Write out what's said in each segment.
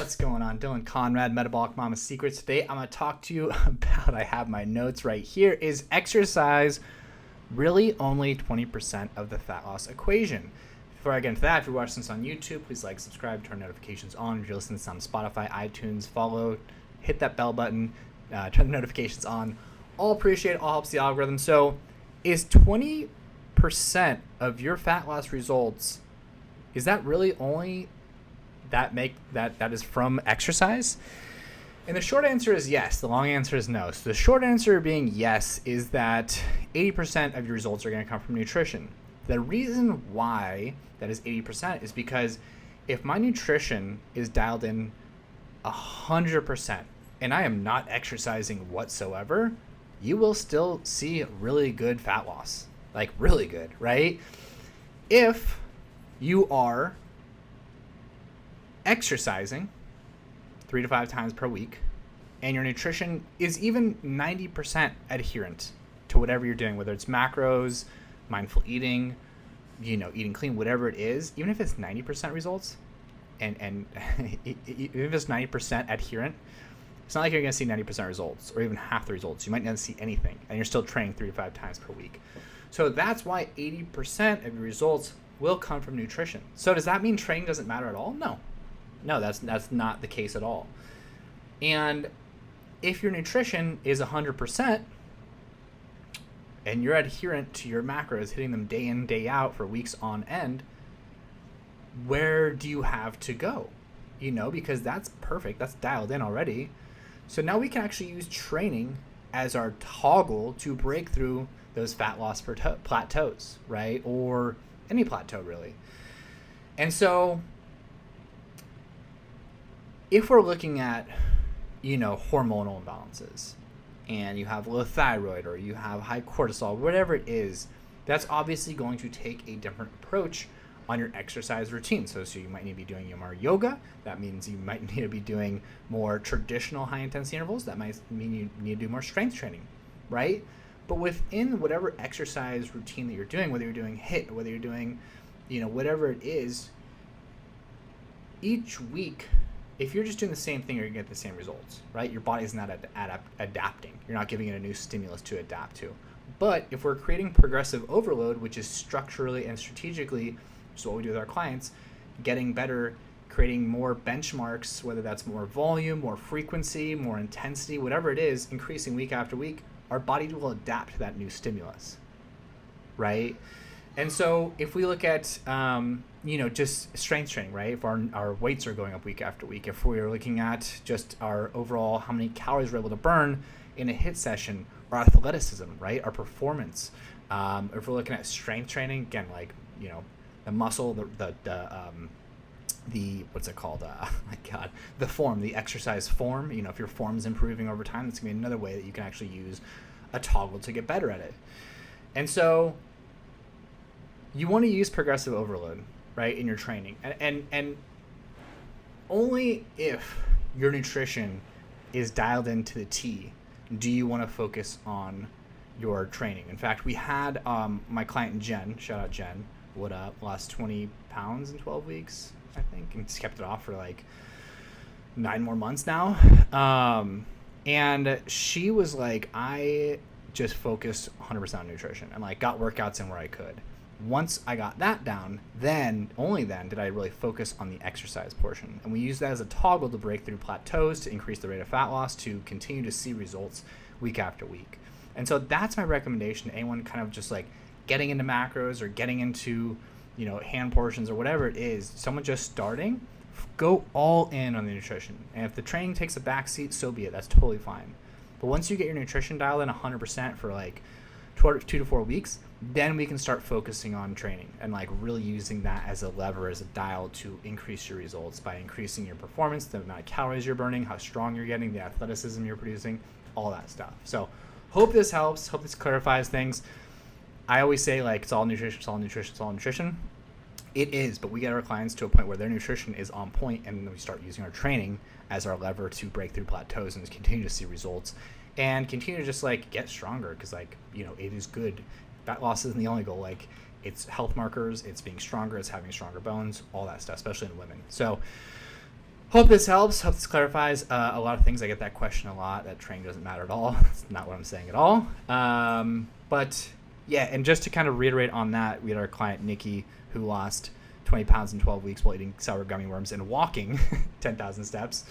What's going on? Dylan Conrad, Metabolic Mama Secrets. Today I'm going to talk to you about, I have my notes right here, is exercise really only 20% of the fat loss equation? Before I get into that, if you're watching this on YouTube, please like, subscribe, turn notifications on. If you're listening to this on Spotify, iTunes, follow, hit that bell button, turn the notifications on. All appreciate it, all helps the algorithm. So is 20% of your fat loss results, is that really only that is from exercise? And the short answer is yes. The long answer is no. So the short answer being yes is that 80% of your results are going to come from nutrition. The reason why that is 80% is because if my nutrition is dialed in 100% and I am not exercising whatsoever, you will still see really good fat loss. Like really good, right? If you are exercising 3 to 5 times per week and your nutrition is even 90% adherent to whatever you're doing, whether it's macros, mindful eating, eating clean, whatever it is, even if it's 90% results and even if it's 90% adherent, it's not like you're going to see 90% results or even half the results. You might not see anything and you're still training 3 to 5 times per week. So that's why 80% of your results will come from nutrition. So does that mean training doesn't matter at all? No, that's not the case at all. And if your nutrition is 100% and you're adherent to your macros, hitting them day in, day out for weeks on end, where do you have to go? Because that's perfect. That's dialed in already. So now we can actually use training as our toggle to break through those fat loss plateaus, right? Or any plateau, really. And so if we're looking at, hormonal imbalances and you have low thyroid or you have high cortisol, whatever it is, that's obviously going to take a different approach on your exercise routine. So you might need to be doing more yoga. That means you might need to be doing more traditional high intensity intervals. That might mean you need to do more strength training, right? But within whatever exercise routine that you're doing, whether you're doing HIIT or whether you're doing, whatever it is, each week, if you're just doing the same thing, you're going to get the same results, right? Your body's not adapting. You're not giving it a new stimulus to adapt to. But if we're creating progressive overload, which is structurally and strategically, which is what we do with our clients, getting better, creating more benchmarks, whether that's more volume, more frequency, more intensity, whatever it is, increasing week after week, our body will adapt to that new stimulus, right? And so if we look at, just strength training, right? If our weights are going up week after week, if we're looking at just our overall, how many calories we're able to burn in a HIIT session, our athleticism, right? Our performance. If we're looking at strength training, again, like, the muscle, the what's it called? The form, the exercise form. If your form's improving over time, that's gonna be another way that you can actually use a toggle to get better at it. And so you want to use progressive overload, right, in your training, and only if your nutrition is dialed into the T do you want to focus on your training. In fact, we had my client Jen, shout out Jen, what up, lost 20 pounds in 12 weeks, I think, and just kept it off for like 9 more months now. And she was like, I just focused 100% on nutrition and like got workouts in where I could. Once I got that down, only then did I really focus on the exercise portion. And we use that as a toggle to break through plateaus, to increase the rate of fat loss, to continue to see results week after week. And so that's my recommendation to anyone kind of just like getting into macros or getting into, hand portions or whatever it is, someone just starting, go all in on the nutrition. And if the training takes a backseat, so be it. That's totally fine. But once you get your nutrition dialed in 100% for like 2 to 4 weeks, then we can start focusing on training and like really using that as a lever, as a dial to increase your results by increasing your performance, the amount of calories you're burning, how strong you're getting, the athleticism you're producing, all that stuff. So hope this helps. Hope this clarifies things. I always say like it's all nutrition, it's all nutrition, it's all nutrition. It is, but we get our clients to a point where their nutrition is on point, and then we start using our training as our lever to break through plateaus and continue to see results and continue to just like get stronger, because like, it is good. Fat loss isn't the only goal. Like, it's health markers, it's being stronger, it's having stronger bones, all that stuff, especially in women. So Hope this helps. Hope this clarifies a lot of things. I get that question a lot. That training doesn't matter at all. That's not what I'm saying at all. But yeah, and just to kind of reiterate on that, we had our client Nikki who lost 20 pounds in 12 weeks while eating sour gummy worms and walking 10,000 steps.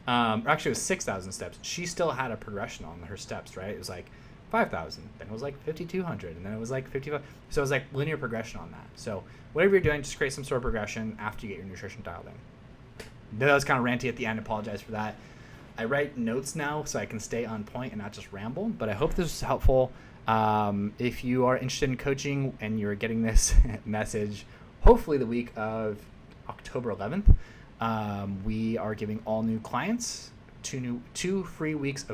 Or actually, it was 6,000 steps. She still had a progression on her steps, right? It was like 5,000, then it was like 5,200, and then it was like 55. So it was like linear progression on that. So whatever you're doing, just create some sort of progression after you get your nutrition dialed in. That was kind of ranty at the end. Apologize for that. I write notes now so I can stay on point and not just ramble, but I hope this was helpful. If you are interested in coaching and you're getting this message, hopefully the week of October 11th, we are giving all new clients two free weeks of